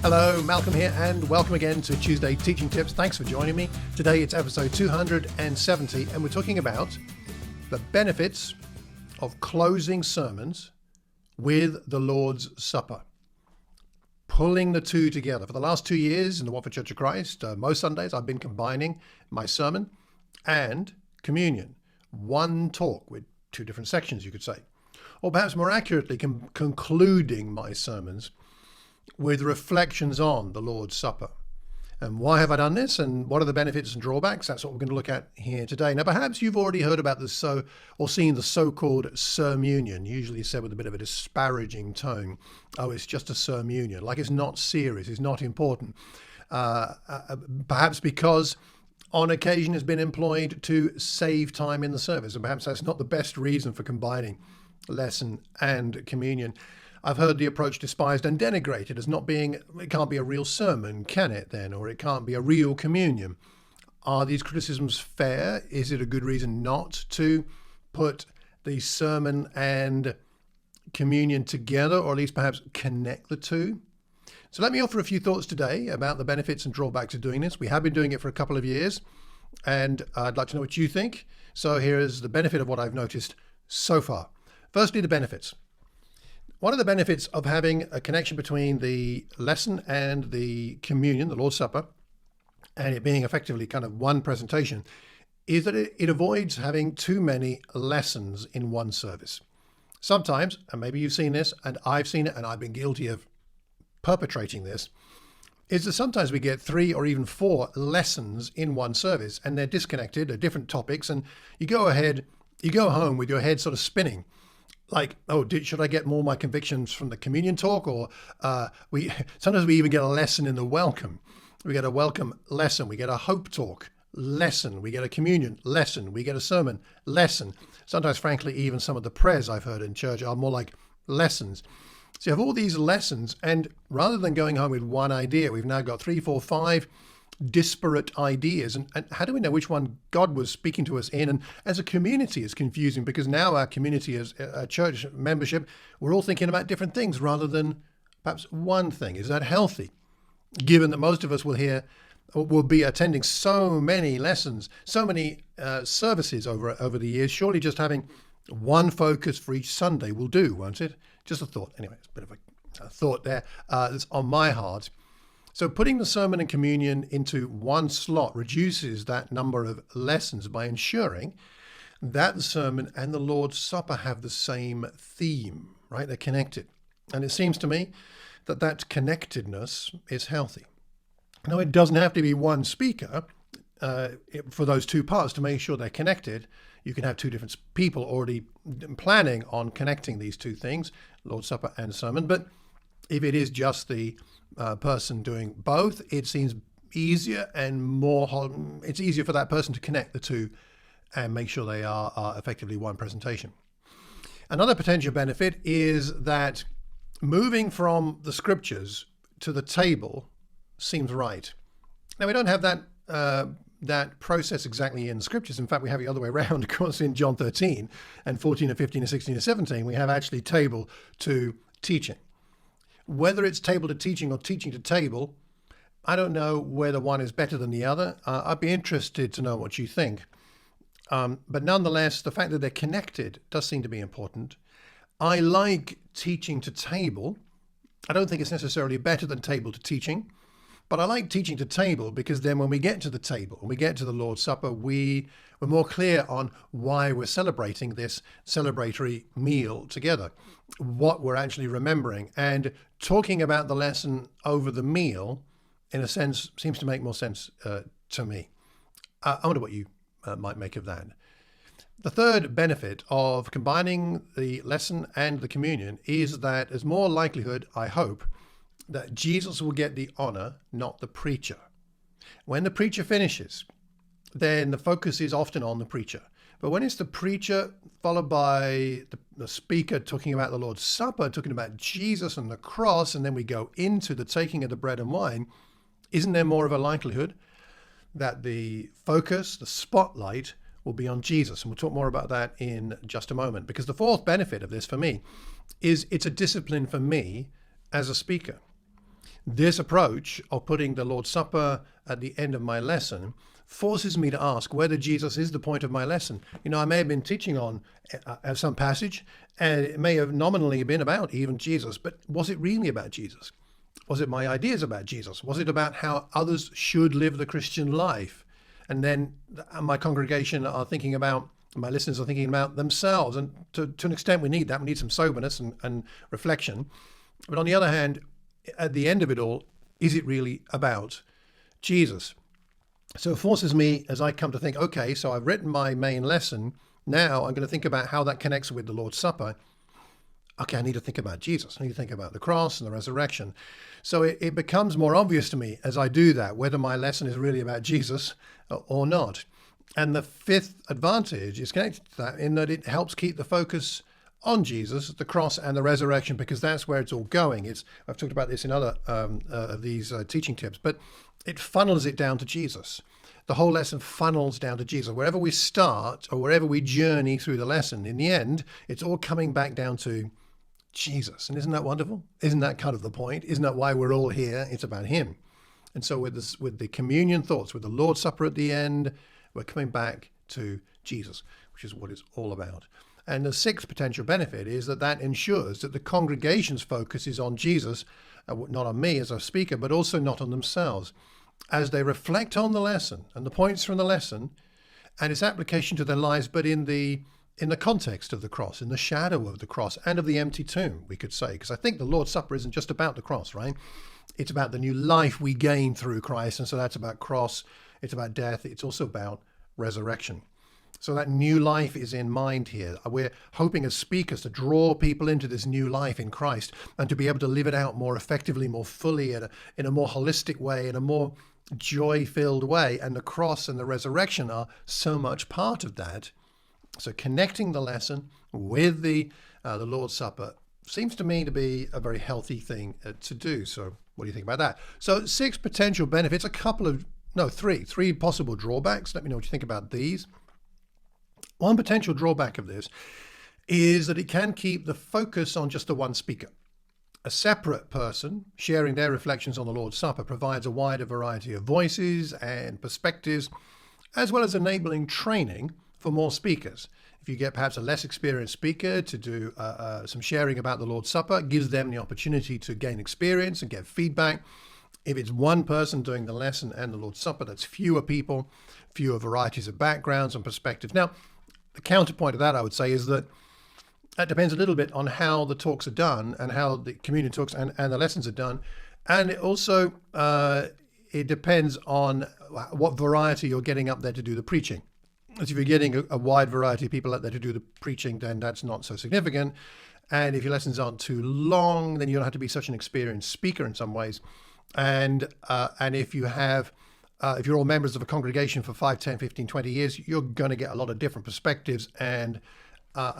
Hello, Malcolm here, and welcome again to Tuesday Teaching Tips. Thanks for joining me. Today it's episode 270, and we're talking about the benefits of closing sermons with the Lord's Supper. Pulling the two together. For the last 2 years in the Watford Church of Christ, most Sundays I've been combining my sermon and communion. One talk with two different sections, you could say. Or perhaps more accurately, concluding my sermons with reflections on the Lord's Supper. And why have I done this? And what are the benefits and drawbacks? That's what we're going to look at here today. Now, perhaps you've already heard about this or seen the so-called sermunion, usually said with a bit of a disparaging tone. Oh, it's just a sermunion, like it's not serious, it's not important. Perhaps because on occasion it's been employed to save time in the service. And perhaps that's not the best reason for combining lesson and communion. I've heard the approach despised and denigrated as not being, it can't be a real sermon, can it then? Or it can't be a real communion. Are these criticisms fair? Is it a good reason not to put the sermon and communion together, or at least perhaps connect the two? So let me offer a few thoughts today about the benefits and drawbacks of doing this. We have been doing it for a couple of years, and I'd like to know what you think. So here is the benefit of what I've noticed so far. Firstly, the benefits. One of the benefits of having a connection between the lesson and the communion, the Lord's Supper, and it being effectively kind of one presentation, is that it avoids having too many lessons in one service. Sometimes, and maybe you've seen this, and I've seen it, and I've been guilty of perpetrating this, is that sometimes we get 3 or even 4 lessons in one service, and they're disconnected, they're different topics, and you go home with your head sort of spinning. Like, should I get more of my convictions from the communion talk? Or sometimes we even get a lesson in the welcome. We get a welcome lesson. We get a hope talk lesson. We get a communion lesson. We get a sermon lesson. Sometimes, frankly, even some of the prayers I've heard in church are more like lessons. So you have all these lessons, and rather than going home with one idea, we've now got 3, 4, 5 disparate ideas. And how do we know which one God was speaking to us in? And as a community, it's confusing because now our community as a church membership, we're all thinking about different things rather than perhaps one thing. Is that healthy? Given that most of us will be attending so many lessons, so many services over the years, surely just having one focus for each Sunday will do, won't it? Just a thought. Anyway, it's a bit of a thought there that's on my heart. So putting the sermon and communion into one slot reduces that number of lessons by ensuring that the sermon and the Lord's Supper have the same theme, right? They're connected. And it seems to me that connectedness is healthy. Now, it doesn't have to be one speaker for those two parts to make sure they're connected. You can have two different people already planning on connecting these two things, Lord's Supper and sermon. But if it is just the person doing both, it seems easier and it's easier for that person to connect the two and make sure they are effectively one presentation. Another potential benefit is that moving from the scriptures to the table seems right. Now, we don't have that process exactly in scriptures. In fact, we have it the other way around. Of course, in John 13 and 14 and 15 and 16 and 17, we have actually table to teaching. Whether it's table to teaching or teaching to table, I don't know whether one is better than the other. I'd be interested to know what you think. But nonetheless, the fact that they're connected does seem to be important. I like teaching to table. I don't think it's necessarily better than table to teaching, but I like teaching to table because then when we get to the table, when we get to the Lord's Supper, we're more clear on why we're celebrating this celebratory meal together, what we're actually remembering. And talking about the lesson over the meal, in a sense, seems to make more sense to me. I wonder what you might make of that. The third benefit of combining the lesson and the communion is that there's more likelihood, I hope, that Jesus will get the honor, not the preacher. When the preacher finishes, then the focus is often on the preacher. But when it's the preacher followed by the speaker talking about the Lord's Supper, talking about Jesus and the cross, and then we go into the taking of the bread and wine, isn't there more of a likelihood that the focus, the spotlight, will be on Jesus? And we'll talk more about that in just a moment. Because the fourth benefit of this for me is it's a discipline for me as a speaker. This approach of putting the Lord's Supper at the end of my lesson forces me to ask whether Jesus is the point of my lesson. I may have been teaching on some passage, and it may have nominally been about even Jesus, but was it really about Jesus? Was it my ideas about Jesus? Was it about how others should live the Christian life? And then my congregation are thinking about, my listeners are thinking about themselves. And to an extent, we need that. We need some soberness and reflection. But on the other hand, at the end of it all, is it really about Jesus? So it forces me, as I come to think, okay, so I've written my main lesson. Now I'm going to think about how that connects with the Lord's Supper. Okay, I need to think about Jesus. I need to think about the cross and the resurrection. So it becomes more obvious to me as I do that, whether my lesson is really about Jesus or not. And the fifth advantage is connected to that in that it helps keep the focus on Jesus, the cross and the resurrection, because that's where it's all going. I've talked about this in other of these teaching tips, but it funnels it down to Jesus. The whole lesson funnels down to Jesus. Wherever we start or wherever we journey through the lesson, in the end, it's all coming back down to Jesus. And isn't that wonderful? Isn't that kind of the point? Isn't that why we're all here? It's about him. And so with the communion thoughts, with the Lord's Supper at the end, we're coming back to Jesus, which is what it's all about. And the sixth potential benefit is that ensures that the congregation's focus is on Jesus, not on me as a speaker, but also not on themselves, as they reflect on the lesson and the points from the lesson and its application to their lives, but in the context of the cross, in the shadow of the cross and of the empty tomb, we could say, because I think the Lord's Supper isn't just about the cross, right? It's about the new life we gain through Christ. And so that's about cross. It's about death. It's also about resurrection. So that new life is in mind here. We're hoping as speakers to draw people into this new life in Christ and to be able to live it out more effectively, more fully, in a more holistic way, in a more joy-filled way. And the cross and the resurrection are so much part of that. So connecting the lesson with the Lord's Supper seems to me to be a very healthy thing to do. So what do you think about that? So 6 potential benefits, three possible drawbacks. Let me know what you think about these. One potential drawback of this is that it can keep the focus on just the one speaker. A separate person sharing their reflections on the Lord's Supper provides a wider variety of voices and perspectives, as well as enabling training for more speakers. If you get perhaps a less experienced speaker to do some sharing about the Lord's Supper, it gives them the opportunity to gain experience and get feedback. If it's one person doing the lesson and the Lord's Supper, that's fewer people, fewer varieties of backgrounds and perspectives. Now, the counterpoint of that, I would say, is that depends a little bit on how the talks are done and how the communion talks and the lessons are done. And it also, it depends on what variety you're getting up there to do the preaching. As if you're getting a wide variety of people out there to do the preaching, then that's not so significant. And if your lessons aren't too long, then you don't have to be such an experienced speaker in some ways. And if you have, if you're all members of a congregation for 5, 10, 15, 20 years, you're going to get a lot of different perspectives and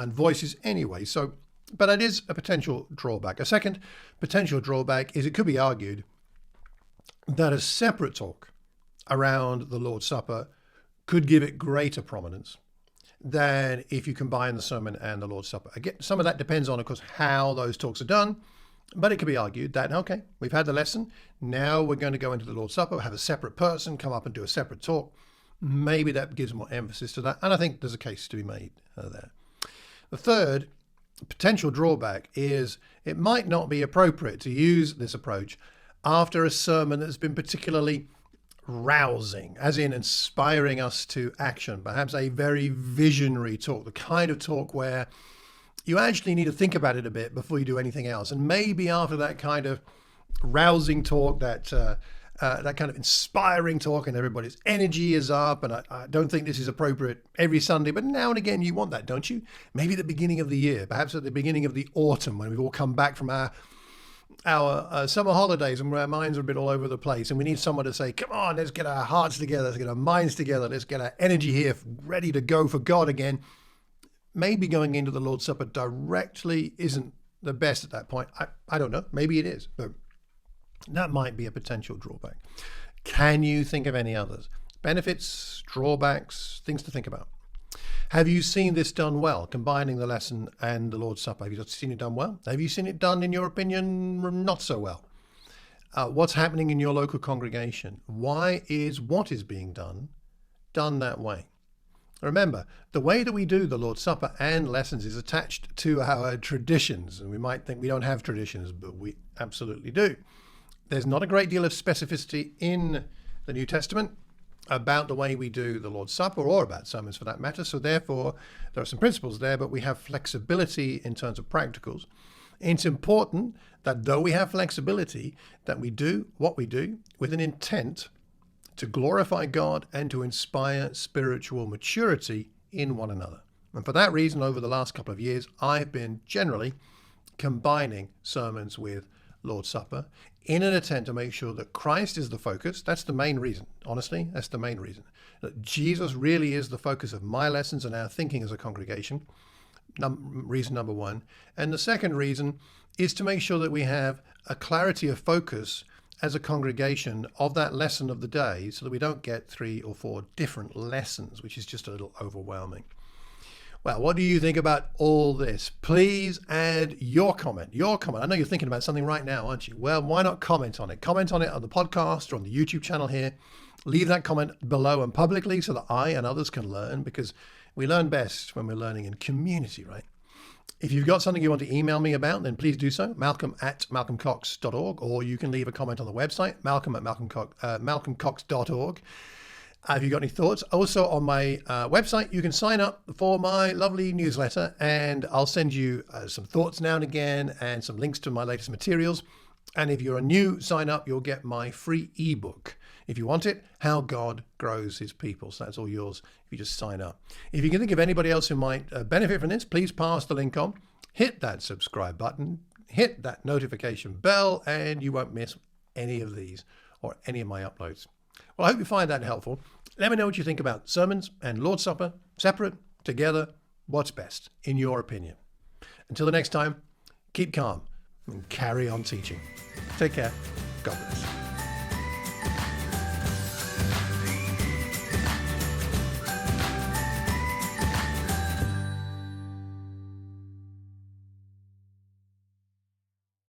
voices anyway. So, but it is a potential drawback. A second potential drawback is it could be argued that a separate talk around the Lord's Supper could give it greater prominence than if you combine the sermon and the Lord's Supper. Again, some of that depends on, of course, how those talks are done, but it could be argued that, okay, we've had the lesson, now we're going to go into the Lord's Supper, have a separate person come up and do a separate talk. Maybe that gives more emphasis to that, and I think there's a case to be made there. The third potential drawback is it might not be appropriate to use this approach after a sermon that's been particularly rousing, as in inspiring us to action, perhaps a very visionary talk, the kind of talk where you actually need to think about it a bit before you do anything else. And maybe after that kind of rousing talk, that kind of inspiring talk, and everybody's energy is up, and I don't think this is appropriate every Sunday, but now and again you want that, don't you? Maybe at the beginning of the year, perhaps at the beginning of the autumn, when we've all come back from our summer holidays and where our minds are a bit all over the place, and we need someone to say, come on, let's get our hearts together, let's get our minds together, let's get our energy here ready to go for God again. Maybe going into the Lord's Supper directly isn't the best at that point. I don't know, maybe it is, but that might be a potential drawback. Can you think of any others? Benefits, drawbacks, things to think about. Have you seen this done well, combining the lesson and the Lord's Supper? Have you seen it done well? Have you seen it done, in your opinion, not so well? what's happening in your local congregation? Why is what is being done that way? Remember, the way that we do the Lord's Supper and lessons is attached to our traditions. And we might think we don't have traditions, but we absolutely do. There's not a great deal of specificity in the New Testament about the way we do the Lord's Supper, or about sermons for that matter. So therefore, there are some principles there, but we have flexibility in terms of practicals. It's important that though we have flexibility, that we do what we do with an intent to glorify God and to inspire spiritual maturity in one another. And for that reason, over the last couple of years, I've been generally combining sermons with Lord's Supper in an attempt to make sure that Christ is the focus. That's the main reason. Honestly, that's the main reason. That Jesus really is the focus of my lessons and our thinking as a congregation. Reason number one. And the second reason is to make sure that we have a clarity of focus as a congregation of that lesson of the day, so that we don't get 3 or 4 different lessons, which is just a little overwhelming. Well, what do you think about all this? Please add your comment. I know you're thinking about something right now, aren't you? Well, why not comment on it? Comment on it on the podcast or on the YouTube channel here. Leave that comment below and publicly so that I and others can learn, because we learn best when we're learning in community, right? If you've got something you want to email me about, then please do so, malcolm@malcolmcox.org, or you can leave a comment on the website, malcolmcox.org. If you've got any thoughts, also on my website, you can sign up for my lovely newsletter, and I'll send you some thoughts now and again and some links to my latest materials. And if you're a new sign up, you'll get my free ebook. If you want it, How God Grows His People. So that's all yours if you just sign up. If you can think of anybody else who might benefit from this, please pass the link on. Hit that subscribe button, hit that notification bell, and you won't miss any of these or any of my uploads. Well, I hope you find that helpful. Let me know what you think about sermons and Lord's Supper, separate, together, what's best, in your opinion. Until the next time, keep calm and carry on teaching. Take care. God bless.